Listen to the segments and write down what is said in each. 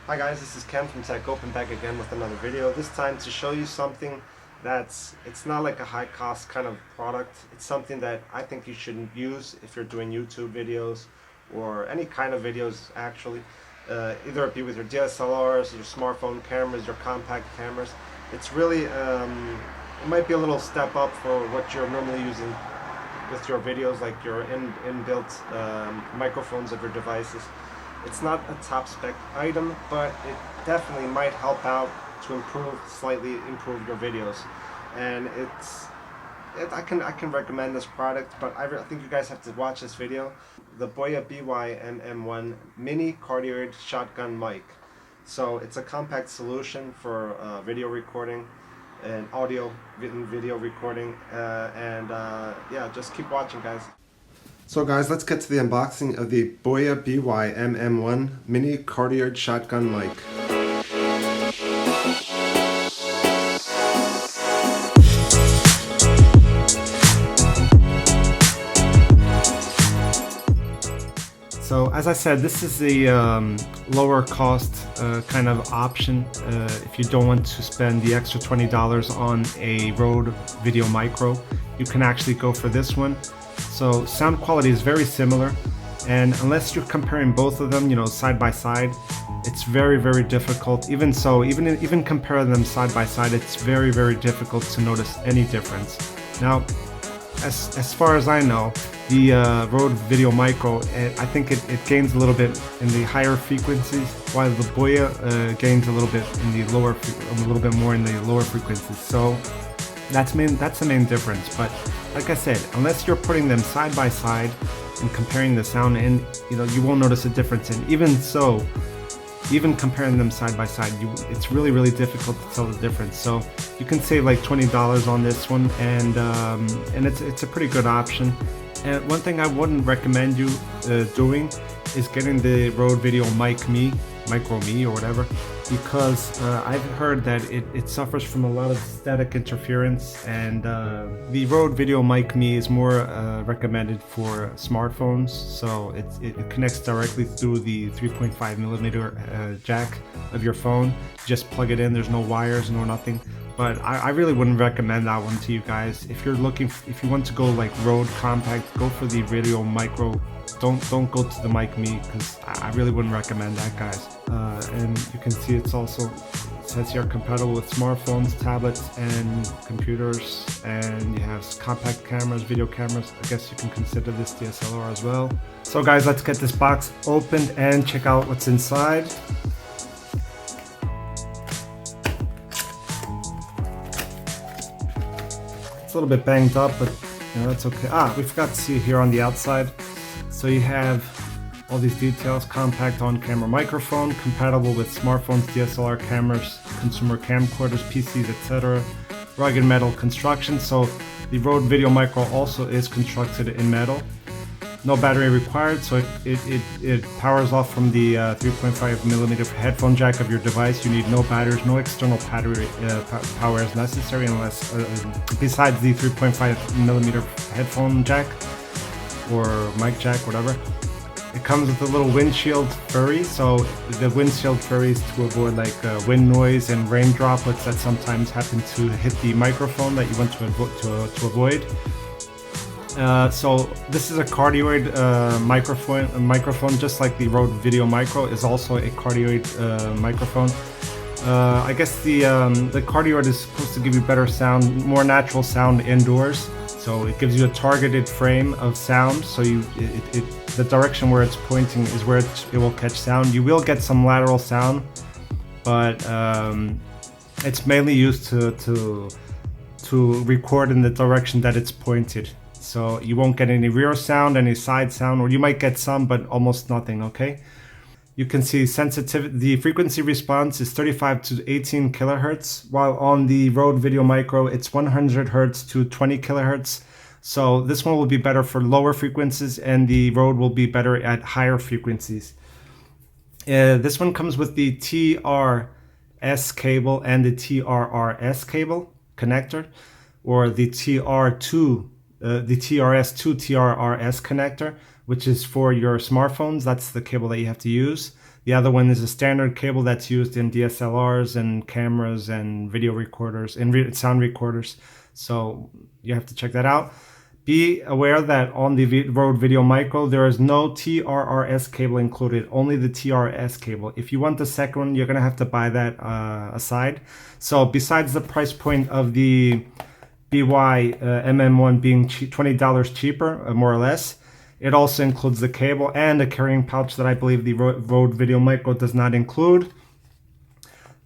Hi guys, this is Ken from ZAYKiR, back again with another video. This time to show you something it's not like a high cost kind of product. It's something that I think you should use if you're doing YouTube videos or any kind of videos actually. Either it be with your DSLRs, your smartphone cameras, your compact cameras. It's really, it might be a little step up for what you're normally using with your videos, like your inbuilt microphones of your devices. It's not a top spec item, but it definitely might help out to slightly improve your videos. And I can recommend this product, but I think you guys have to watch this video. The BOYA B1 MM1 Mini Cardioid shotgun mic. So it's a compact solution for video recording and audio video recording, yeah, just keep watching, guys. So guys, let's get to the unboxing of the BOYA B1 MM1 Mini Cardioid shotgun mic. So as I said, this is the lower cost kind of option if you don't want to spend the extra $20 on a Rode VideoMicro. You can actually go for this one. So sound quality is very similar, and unless you're comparing both of them, you know, side by side, it's very, very difficult. Even so, even comparing them side by side, it's very, very difficult to notice any difference. Now, as far as I know, the Rode VideoMicro, I think it gains a little bit in the higher frequencies, while the BOYA gains a little bit in the lower, a little bit more in the lower frequencies. So that's the main difference. But like I said, unless you're putting them side by side and comparing the sound, and you won't notice a difference. And even so, even comparing them side by side, it's really, really difficult to tell the difference. So you can save like $20 on this one, and it's a pretty good option. And one thing I wouldn't recommend you doing is getting the Rode VideoMic Micro Me or whatever, because I've heard that it suffers from a lot of static interference, and the Rode VideoMic Me is more recommended for smartphones, so it connects directly through the 3.5mm jack of your phone. Just plug it in, there's no wires, no nothing. But I really wouldn't recommend that one to you guys. If you want to go like Rode compact, go for the VideoMicro. Don't go to the Mic Me, because I really wouldn't recommend that, guys. And you can see it says here compatible with smartphones, tablets, and computers. And you have compact cameras, video cameras. I guess you can consider this DSLR as well. So guys, let's get this box opened and check out what's inside. It's a little bit banged up, but that's okay. We forgot to see here on the outside. So you have all these details: compact on-camera microphone, compatible with smartphones, DSLR cameras, consumer camcorders, PCs, etc. Rugged metal construction. So the Rode VideoMicro also is constructed in metal. No battery required, so it powers off from the 3.5mm headphone jack of your device. You need no batteries, no external battery power is necessary, unless besides the 3.5mm headphone jack or mic jack, whatever. It comes with a little windshield furry, so the windshield furry is to avoid like wind noise and rain droplets that sometimes happen to hit the microphone that you want to avoid. So this is a cardioid microphone, just like the Rode VideoMicro is also a cardioid microphone. I guess the cardioid is supposed to give you better sound, more natural sound indoors. So it gives you a targeted frame of sound, so the direction where it's pointing is where it will catch sound. You will get some lateral sound, but it's mainly used to record in the direction that it's pointed. So you won't get any rear sound, any side sound, or you might get some, but almost nothing, okay? You can see sensitivity, the frequency response is 35 to 18 kilohertz, while on the Rode VideoMicro, it's 100 hertz to 20 kilohertz. So this one will be better for lower frequencies, and the Rode will be better at higher frequencies. This one comes with the TRS cable and the TRRS cable connector, or the TR2 the TRS to TRRS connector, which is for your smartphones. That's the cable that you have to use. The other one is a standard cable that's used in DSLRs and cameras and video recorders and sound recorders. So you have to check that out. Be aware that on the Rode VideoMicro, there is no TRRS cable included, only the TRS cable. If you want the second one, you're going to have to buy that aside. So besides the price point of the BOYA MM1 being $20 cheaper, more or less, it also includes the cable and a carrying pouch that I believe the Rode VideoMicro does not include.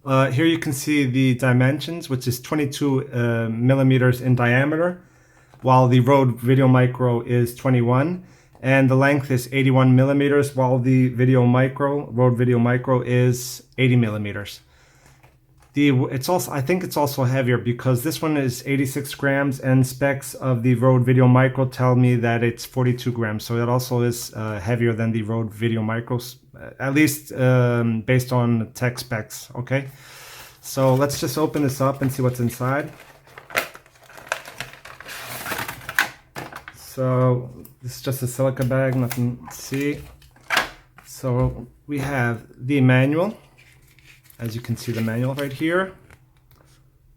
Here you can see the dimensions, which is 22 millimeters in diameter, while the Rode VideoMicro is 21, and the length is 81 millimeters, while the Rode VideoMicro is 80 millimeters. I think it's also heavier because this one is 86 grams, and specs of the Rode VideoMicro tell me that it's 42 grams. So it also is heavier than the Rode VideoMicro, at least based on tech specs. Okay, so let's just open this up and see what's inside. So this is just a silica bag, nothing to see. So we have the manual. As you can see, the manual right here,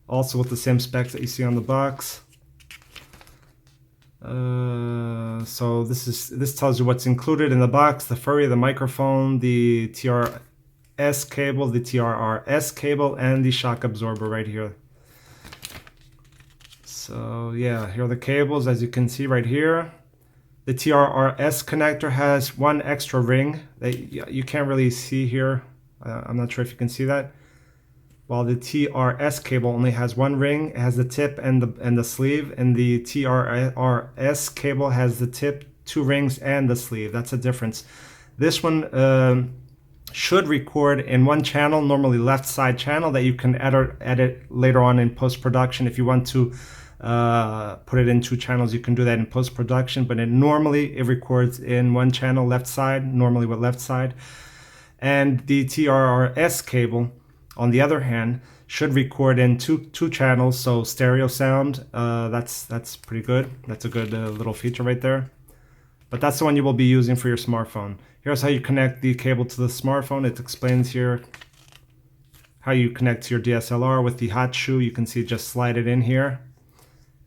also with the same specs that you see on the box. So this tells you what's included in the box: the furry, the microphone, the TRS cable, the TRRS cable, and the shock absorber right here. So yeah, here are the cables, as you can see right here. The TRRS connector has one extra ring that you can't really see here. I'm not sure if you can see that. While the TRS cable only has one ring, it has the tip and the sleeve, and the TRRS cable has the tip, two rings, and the sleeve. That's a difference. This one should record in one channel, normally left side channel, that you can edit later on in post-production. If you want to put it in two channels, you can do that in post-production, but normally it records in one channel, left side, normally with left side. And the TRRS cable, on the other hand, should record in two channels, so stereo sound. That's pretty good. That's a good little feature right there. But that's the one you will be using for your smartphone. Here's how you connect the cable to the smartphone. It explains here how you connect to your DSLR with the hot shoe. You can see just slide it in here,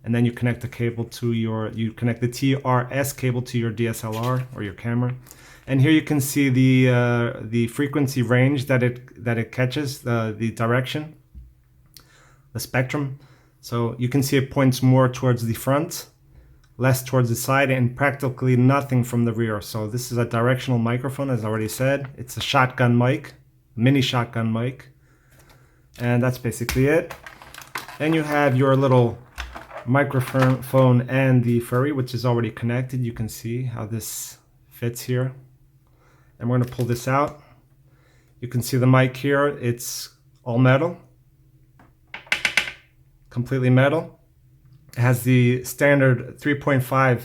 and then you connect the cable to you connect the TRS cable to your DSLR or your camera. And here you can see the frequency range that it catches, the direction, the spectrum. So you can see it points more towards the front, less towards the side, and practically nothing from the rear. So this is a directional microphone, as I already said. It's a shotgun mic, mini shotgun mic, and that's basically it. Then you have your little microphone and the furry, which is already connected. You can see how this fits here. And we're going to pull this out. You can see the mic here. It's all metal, completely metal. It has the standard 3.5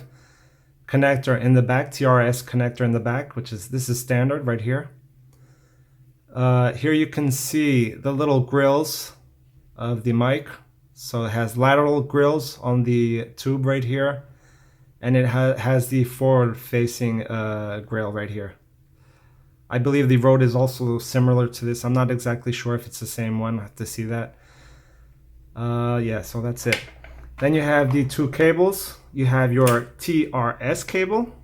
connector in the back, TRS connector in the back, this is standard right here. Here you can see the little grills of the mic. So it has lateral grills on the tube right here, and it has the forward-facing grill right here. I believe the Rode is also similar to this. I'm not exactly sure if it's the same one. I have to see that. Yeah, so that's it. Then you have the two cables. You have your TRS cable,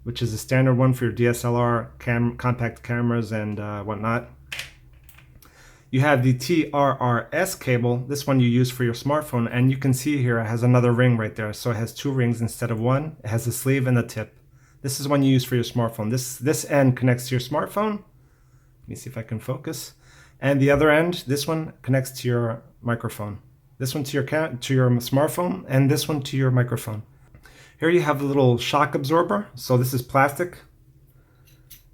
which is a standard one for your DSLR compact cameras and whatnot. You have the TRRS cable. This one you use for your smartphone, and you can see here it has another ring right there. So it has two rings instead of one. It has a sleeve and a tip. This is one you use for your smartphone. This end connects to your smartphone. Let me see if I can focus. And the other end, this one connects to your microphone. This one to your smartphone, and this one to your microphone. Here you have the little shock absorber. So this is plastic.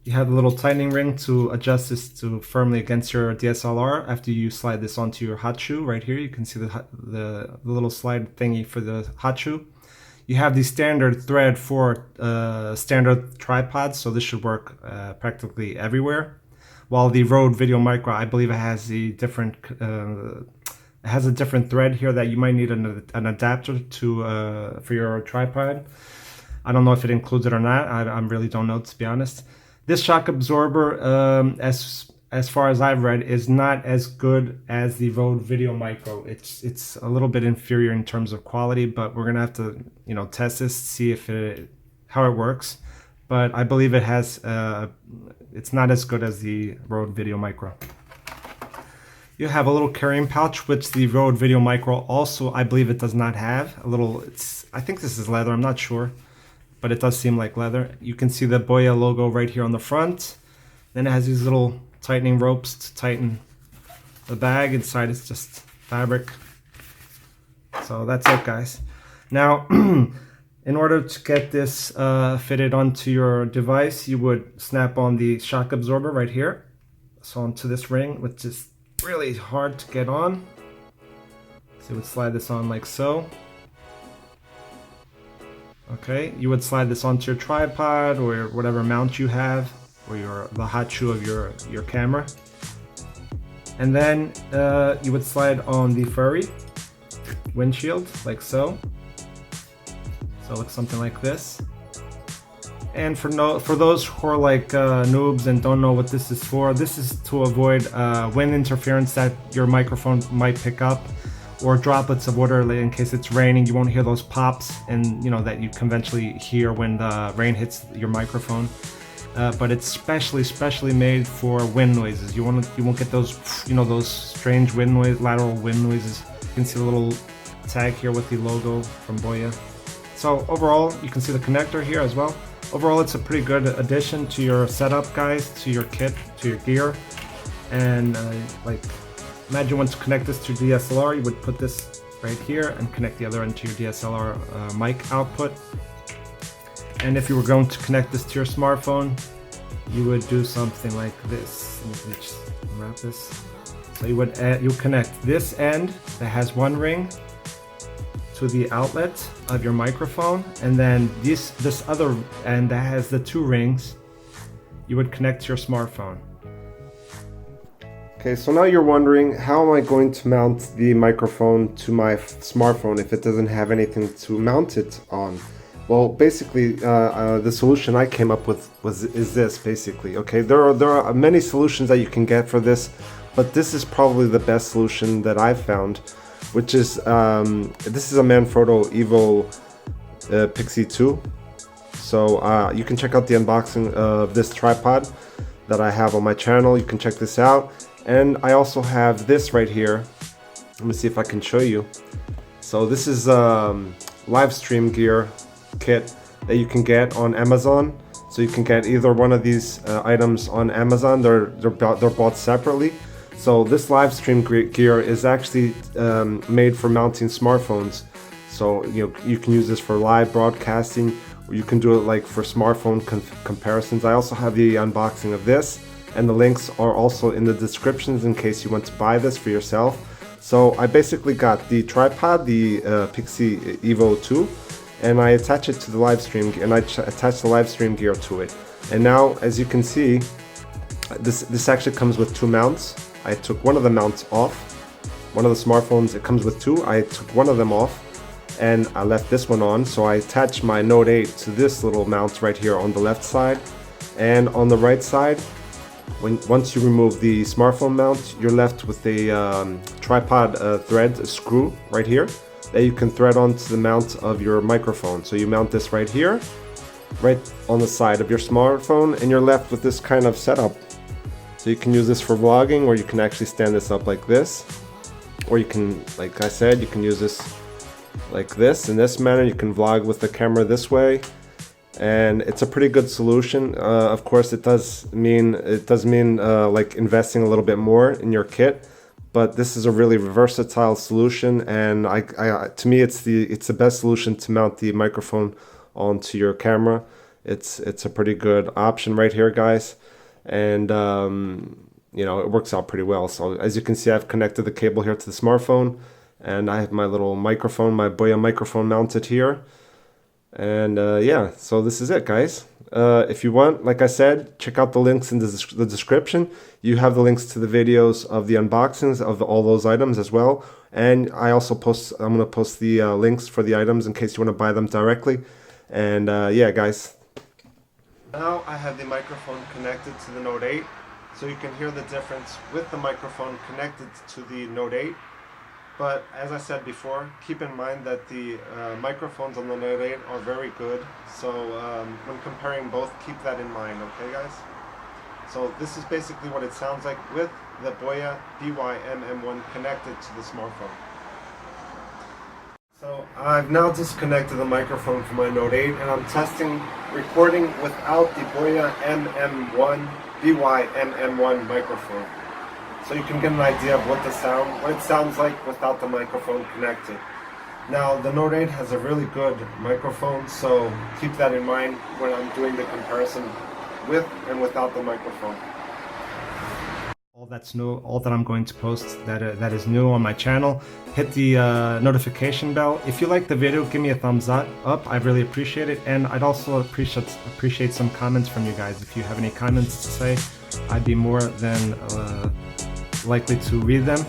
You have the little tightening ring to adjust this to firmly against your DSLR after you slide this onto your hot shoe. Right here you can see the little slide thingy for the hot shoe. You have the standard thread for standard tripods, so this should work practically everywhere. While the Rode VideoMicro, I believe it has a different thread here that you might need an adapter to for your tripod. I don't know if it includes it or not. I really don't know, to be honest. This shock absorber, as far as I've read, is not as good as the Rode VideoMicro. It's a little bit inferior in terms of quality, but we're gonna have to, you know, test this, see if how it works. But I believe it has, it's not as good as the Rode VideoMicro. You have a little carrying pouch, which the Rode VideoMicro also, I believe it does not have. A little, I think this is leather, I'm not sure, but it does seem like leather. You can see the BOYA logo right here on the front. Then it has these little tightening ropes to tighten the bag. Inside it's just fabric. So that's it, guys. Now, in order to get this fitted onto your device, you would snap on the shock absorber right here. So onto this ring, which is really hard to get on. So you would slide this on like so. Okay, you would slide this onto your tripod or whatever mount you have, or the hot shoe of your camera. And then you would slide on the furry windshield like so. So it looks something like this. And for those who are like noobs and don't know what this is to avoid wind interference that your microphone might pick up, or droplets of water in case it's raining. You won't hear those pops, and you know that you conventionally hear when the rain hits your microphone. But it's specially made for wind noises. You won't get those, you know, those strange wind noise, lateral wind noises. You can see the little tag here with the logo from BOYA. So overall, you can see the connector here as well. Overall, it's a pretty good addition to your setup, guys, to your kit, to your gear. And like, imagine you want to connect this to DSLR, you would put this right here and connect the other end to your DSLR mic output. And if you were going to connect this to your smartphone, you would do something like this. Let me just wrap this. So you would connect this end that has one ring to the outlet of your microphone, and then this other end that has the two rings, you would connect to your smartphone. Okay, so now you're wondering, how am I going to mount the microphone to my smartphone if it doesn't have anything to mount it on? Well, basically, the solution I came up with is this, basically. Okay, there are many solutions that you can get for this, but this is probably the best solution that I've found, which is, this is a Manfrotto Evo PIXI 2. So you can check out the unboxing of this tripod that I have on my channel. You can check this out. And I also have this right here. Let me see if I can show you. So this is LIVESTREAM gear kit that you can get on Amazon. So you can get either one of these items on Amazon. They're bought separately. So this LIVESTREAM gear is actually made for mounting smartphones. So you can use this for live broadcasting, or you can do it like for smartphone comparisons. I also have the unboxing of this, and the links are also in the descriptions in case you want to buy this for yourself. So I basically got the tripod, the PIXI Evo 2, and I attach it to the LIVESTREAM, and I attach the LIVESTREAM gear to it. And now, as you can see, this actually comes with two mounts. I took one of the mounts off. One of the smartphones, it comes with two. I took one of them off and I left this one on. So I attached my Note 8 to this little mount right here on the left side. And on the right side, once you remove the smartphone mount, you're left with a tripod thread screw right here that you can thread onto the mount of your microphone. So you mount this right here, right on the side of your smartphone, and you're left with this kind of setup. So you can use this for vlogging, or you can actually stand this up like this, or you can, like I said, you can use this like this, in this manner. You can vlog with the camera this way, and it's a pretty good solution. Of course, it does mean like investing a little bit more in your kit, but this is a really versatile solution, and to me, it's the best solution to mount the microphone onto your camera. It's a pretty good option right here, guys. And it works out pretty well. So as you can see, I've connected the cable here to the smartphone, and I have my little microphone, my BOYA microphone, mounted here. And yeah, so this is it, guys. If you want, like I said, check out the links in the description. You have the links to the videos of the unboxings of all those items as well. And I also I'm going to post the links for the items in case you want to buy them directly. And yeah, guys, Now I have the microphone connected to the Note 8, so you can hear the difference with the microphone connected to the Note 8. But as I said before, keep in mind that the microphones on the Note 8 are very good, so when comparing both, keep that in mind, okay guys? So this is basically what it sounds like with the BOYA B1 MM1 connected to the smartphone. So I've now disconnected the microphone from my Note 8 and I'm testing recording without the BOYA MM1 B1 MM1 microphone. So you can get an idea of what it sounds like without the microphone connected. Now the Note 8 has a really good microphone, so keep that in mind when I'm doing the comparison with and without the microphone. All that's new, all that I'm going to post that is new on my channel. Hit the notification bell. If you like the video, give me a thumbs up. I really appreciate it, and I'd also appreciate some comments from you guys. If you have any comments to say, I'd be more than likely to read them.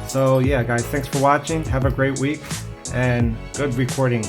So yeah guys, thanks for watching. Have a great week and good recording.